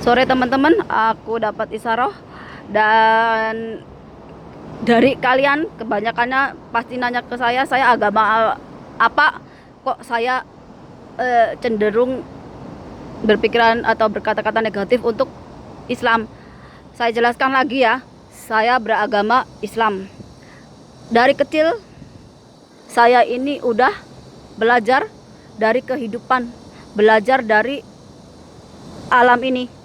Sore teman-teman, aku dapat isyarah dan dari kalian kebanyakannya pasti nanya ke saya agama apa, kok saya cenderung berpikiran atau berkata-kata negatif untuk Islam. Saya jelaskan lagi ya, saya beragama Islam. Dari kecil saya ini udah belajar dari kehidupan, belajar dari alam ini.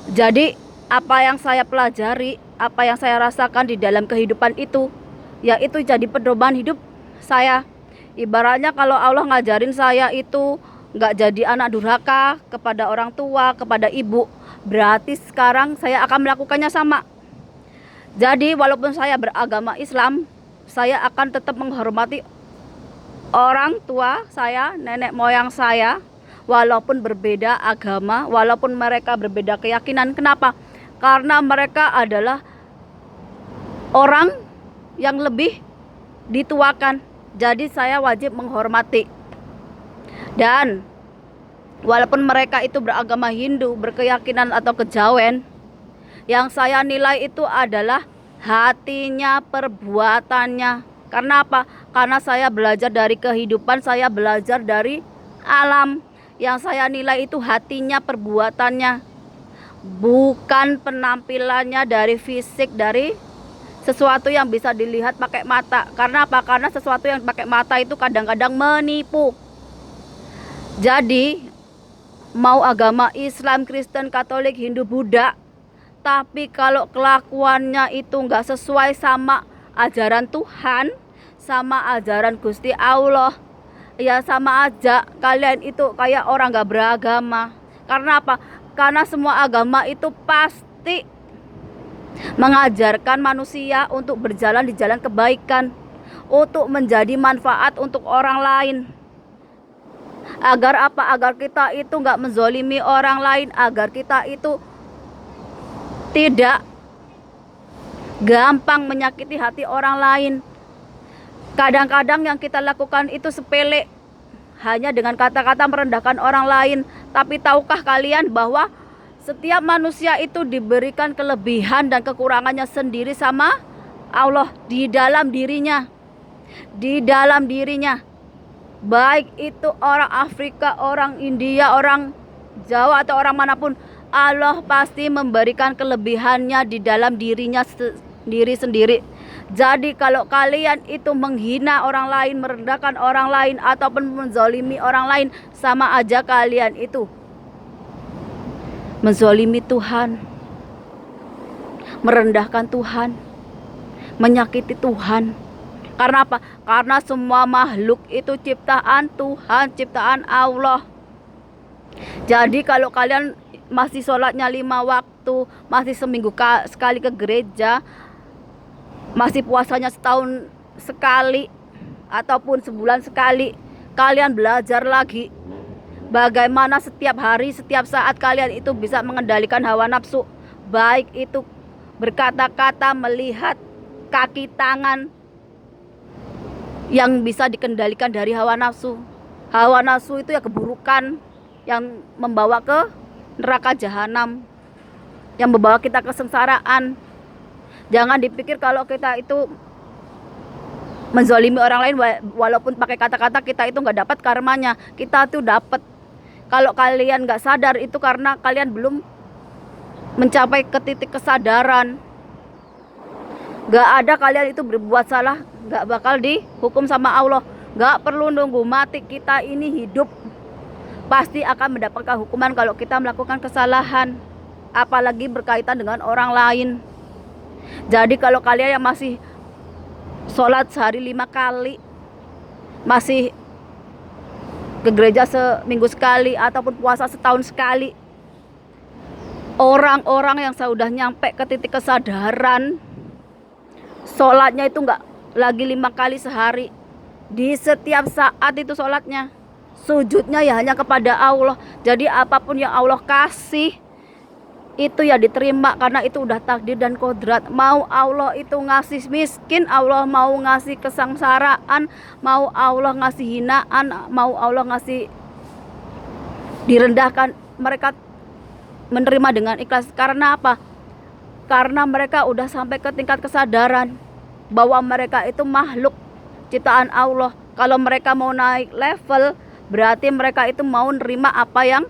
Jadi apa yang saya pelajari, apa yang saya rasakan di dalam kehidupan itu, yaitu jadi pedoman hidup saya. Ibaratnya kalau Allah ngajarin saya itu nggak jadi anak durhaka kepada orang tua, kepada ibu, berarti sekarang saya akan melakukannya sama. Jadi walaupun saya beragama Islam, saya akan tetap menghormati orang tua saya, nenek moyang saya, walaupun berbeda agama, walaupun mereka berbeda keyakinan. Kenapa? Karena mereka adalah orang yang lebih dituakan. Jadi saya wajib menghormati. Dan walaupun mereka itu beragama Hindu, berkeyakinan atau kejawen, yang saya nilai itu adalah hatinya, perbuatannya. Karena apa? Karena saya belajar dari kehidupan, saya belajar dari alam. Yang saya nilai itu hatinya, perbuatannya, bukan penampilannya, dari fisik, dari sesuatu yang bisa dilihat pakai mata. Karena apa? Karena sesuatu yang pakai mata itu kadang-kadang menipu. Jadi mau agama Islam, Kristen, Katolik, Hindu, Buddha, tapi kalau kelakuannya itu nggak sesuai sama ajaran Tuhan, sama ajaran Gusti Allah, ya sama aja kalian itu kayak orang nggak beragama. Karena apa? Karena semua agama itu pasti mengajarkan manusia untuk berjalan di jalan kebaikan, untuk menjadi manfaat untuk orang lain. Agar apa? Agar kita itu nggak menzolimi orang lain, agar kita itu tidak gampang menyakiti hati orang lain. Kadang-kadang yang kita lakukan itu sepele, hanya dengan kata-kata merendahkan orang lain. Tapi tahukah kalian bahwa setiap manusia itu diberikan kelebihan dan kekurangannya sendiri sama Allah di dalam dirinya. Di dalam dirinya. Baik itu orang Afrika, orang India, orang Jawa atau orang manapun, Allah pasti memberikan kelebihannya di dalam dirinya sendiri. Jadi kalau kalian itu menghina orang lain, merendahkan orang lain, ataupun menzolimi orang lain, sama aja kalian itu menzolimi Tuhan, merendahkan Tuhan, menyakiti Tuhan. Karena apa? Karena semua makhluk itu ciptaan Tuhan, ciptaan Allah. Jadi kalau kalian masih sholatnya 5 waktu, masih seminggu sekali ke gereja, masih puasanya setahun sekali ataupun sebulan sekali, kalian belajar lagi bagaimana setiap hari, setiap saat kalian itu bisa mengendalikan hawa nafsu. Baik itu berkata-kata, melihat, kaki, tangan, yang bisa dikendalikan dari hawa nafsu. Hawa nafsu itu ya keburukan yang membawa ke neraka jahanam, yang membawa kita kesengsaraan. Jangan dipikir kalau kita itu menzolimi orang lain, walaupun pakai kata-kata, kita itu nggak dapat karmanya. Kita tuh dapat. Kalau kalian nggak sadar itu karena kalian belum mencapai ke titik kesadaran. Nggak ada kalian itu berbuat salah, nggak bakal dihukum sama Allah. Nggak perlu nunggu mati, kita ini hidup pasti akan mendapatkan hukuman kalau kita melakukan kesalahan, apalagi berkaitan dengan orang lain. Jadi kalau kalian yang masih sholat sehari 5 kali, masih ke gereja seminggu sekali, ataupun puasa setahun sekali, orang-orang yang sudah nyampe ke titik kesadaran, sholatnya itu nggak lagi 5 kali sehari, di setiap saat itu sholatnya, sujudnya ya hanya kepada Allah. Jadi apapun yang Allah kasih itu ya diterima, karena itu udah takdir dan kodrat. Mau Allah itu ngasih miskin, Allah mau ngasih kesengsaraan, mau Allah ngasih hinaan, mau Allah ngasih direndahkan, mereka menerima dengan ikhlas. Karena apa? Karena mereka udah sampai ke tingkat kesadaran bahwa mereka itu makhluk ciptaan Allah. Kalau mereka mau naik level, berarti mereka itu mau nerima apa yang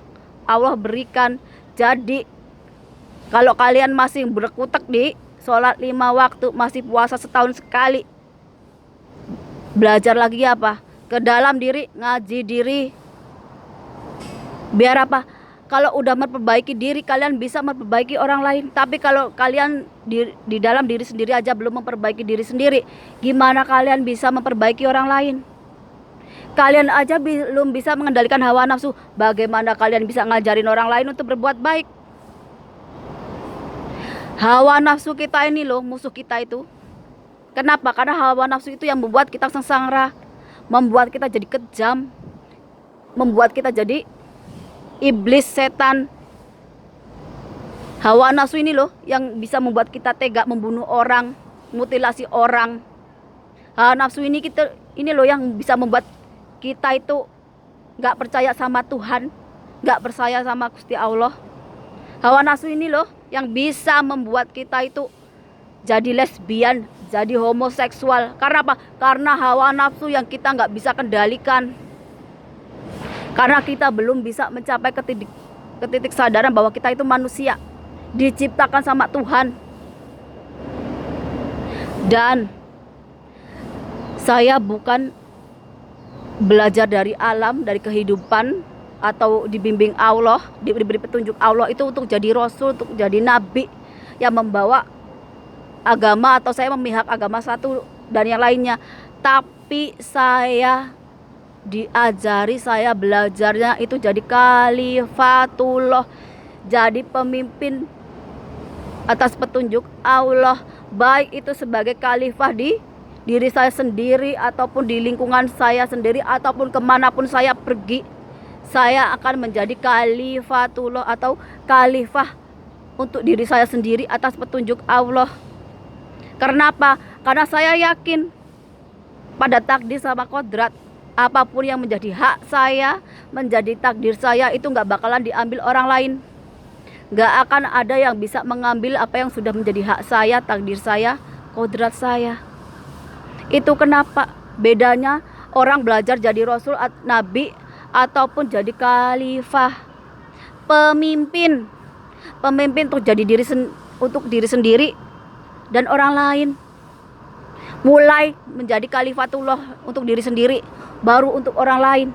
Allah berikan. Jadi kalau kalian masih berkutek di sholat 5 waktu, masih puasa setahun sekali, belajar lagi apa? Ke dalam diri, ngaji diri. Biar apa? Kalau udah memperbaiki diri, kalian bisa memperbaiki orang lain. Tapi kalau kalian di dalam diri sendiri aja belum memperbaiki diri sendiri, gimana kalian bisa memperbaiki orang lain? Kalian aja belum bisa mengendalikan hawa nafsu, bagaimana kalian bisa ngajarin orang lain untuk berbuat baik? Hawa nafsu kita ini loh, musuh kita itu. Kenapa? Karena hawa nafsu itu yang membuat kita sengsara, membuat kita jadi kejam, membuat kita jadi iblis, setan. Hawa nafsu ini loh yang bisa membuat kita tega membunuh orang, mutilasi orang. Hawa nafsu ini loh yang bisa membuat kita itu gak percaya sama Tuhan, gak percaya sama Gusti Allah. Hawa nafsu ini loh yang bisa membuat kita itu jadi lesbian, jadi homoseksual. Karena apa? Karena hawa nafsu yang kita nggak bisa kendalikan. Karena kita belum bisa mencapai ke titik sadaran bahwa kita itu manusia, diciptakan sama Tuhan. Dan saya bukan belajar dari alam, dari kehidupan, atau dibimbing Allah, diberi petunjuk Allah itu untuk jadi rasul, untuk jadi nabi yang membawa agama, atau saya memihak agama satu dan yang lainnya. Tapi saya diajari, saya belajarnya itu jadi khalifatullah, jadi pemimpin atas petunjuk Allah, baik itu sebagai khalifah di diri saya sendiri, ataupun di lingkungan saya sendiri, ataupun kemanapun saya pergi, saya akan menjadi khalifatullah atau khalifah untuk diri saya sendiri atas petunjuk Allah. Karena apa? Karena saya yakin pada takdir sama kodrat. Apapun yang menjadi hak saya, menjadi takdir saya, itu gak bakalan diambil orang lain. Gak akan ada yang bisa mengambil apa yang sudah menjadi hak saya, takdir saya, kodrat saya. Itu kenapa bedanya orang belajar jadi rasul, nabi, ataupun jadi khalifah, pemimpin untuk jadi untuk diri sendiri dan orang lain. Mulai menjadi khalifatullah untuk diri sendiri, baru untuk orang lain.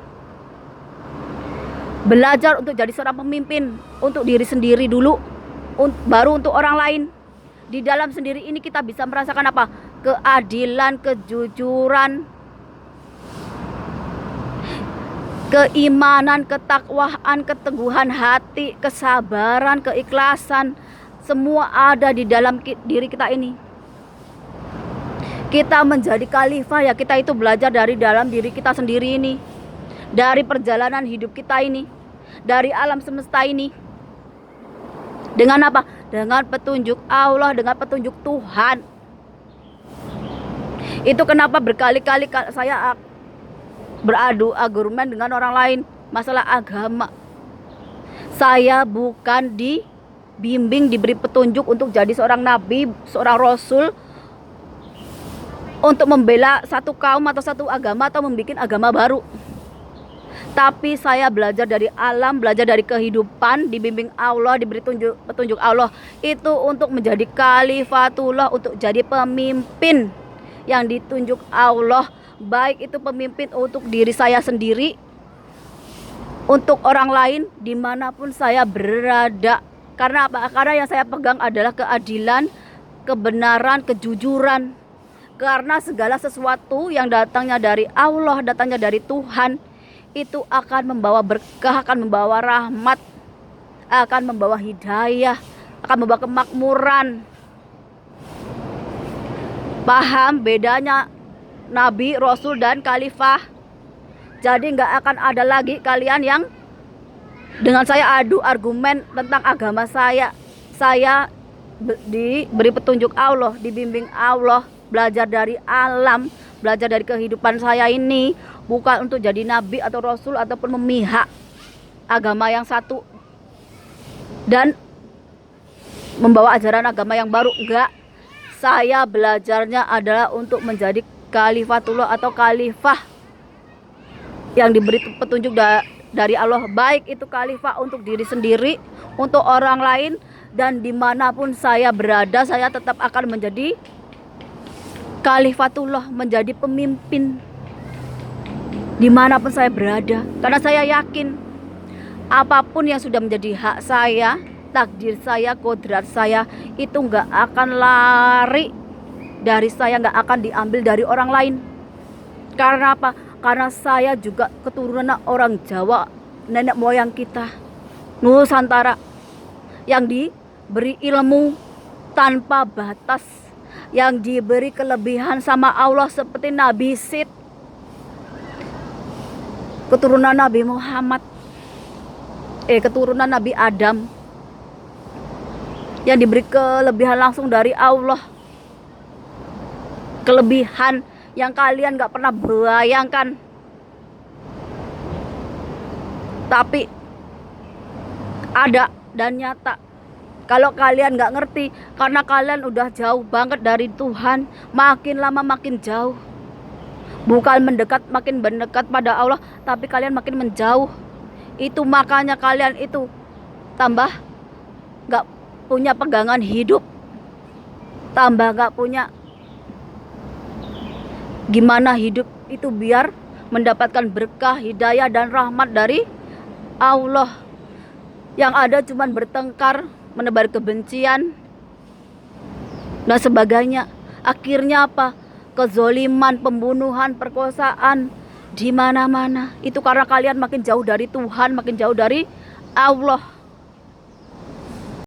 Belajar untuk jadi seorang pemimpin untuk diri sendiri dulu, baru untuk orang lain. Di dalam sendiri ini kita bisa merasakan apa? Keadilan, kejujuran, keimanan, ketakwaan, keteguhan hati, kesabaran, keikhlasan, semua ada di dalam diri kita ini. Kita menjadi khalifah ya, kita itu belajar dari dalam diri kita sendiri ini, dari perjalanan hidup kita ini, dari alam semesta ini. Dengan apa? Dengan petunjuk Allah, dengan petunjuk Tuhan. Itu kenapa berkali-kali saya beradu argumen dengan orang lain masalah agama. Saya bukan dibimbing, diberi petunjuk untuk jadi seorang nabi, seorang rasul, untuk membela satu kaum atau satu agama atau membuat agama baru. Tapi saya belajar dari alam, belajar dari kehidupan, dibimbing Allah, diberi petunjuk Allah, itu untuk menjadi khalifatullah, untuk jadi pemimpin yang ditunjuk Allah. Baik itu pemimpin untuk diri saya sendiri, untuk orang lain, dimanapun saya berada. Karena apa? Karena yang saya pegang adalah keadilan, kebenaran, kejujuran. Karena segala sesuatu yang datangnya dari Allah, datangnya dari Tuhan, itu akan membawa berkah, akan membawa rahmat, akan membawa hidayah, akan membawa kemakmuran. Paham bedanya nabi, rasul, dan khalifah? Jadi nggak akan ada lagi kalian yang dengan saya adu argumen tentang agama saya. Saya diberi petunjuk Allah, dibimbing Allah, belajar dari alam, belajar dari kehidupan saya ini, bukan untuk jadi nabi atau rasul ataupun memihak agama yang satu. dan membawa ajaran agama yang baru. Enggak, saya belajarnya adalah untuk menjadi khalifatullah atau khalifah yang diberi petunjuk dari Allah, baik itu khalifah untuk diri sendiri, untuk orang lain, dan dimanapun saya berada saya tetap akan menjadi khalifatullah, menjadi pemimpin dimanapun saya berada, karena saya yakin apapun yang sudah menjadi hak saya, takdir saya, kodrat saya, itu nggak akan lari dari saya, nggak akan diambil dari orang lain. Karena apa? Karena saya juga keturunan orang Jawa, nenek moyang kita Nusantara yang diberi ilmu tanpa batas, yang diberi kelebihan sama Allah seperti Nabi Sid, keturunan Nabi Muhammad, keturunan Nabi Adam, yang diberi kelebihan langsung dari Allah, kelebihan yang kalian gak pernah bayangkan. Tapi ada dan nyata. Kalau kalian gak ngerti, karena kalian udah jauh banget dari Tuhan, makin lama makin jauh. Bukan mendekat, makin mendekat pada Allah, tapi kalian makin menjauh. Itu makanya kalian itu tambah gak punya pegangan hidup, tambah gak punya gimana hidup itu biar mendapatkan berkah, hidayah, dan rahmat dari Allah. Yang ada cuman bertengkar, menebar kebencian dan sebagainya. Akhirnya apa? Kezoliman, pembunuhan, perkosaan di mana-mana. Itu karena kalian makin jauh dari Tuhan, makin jauh dari Allah.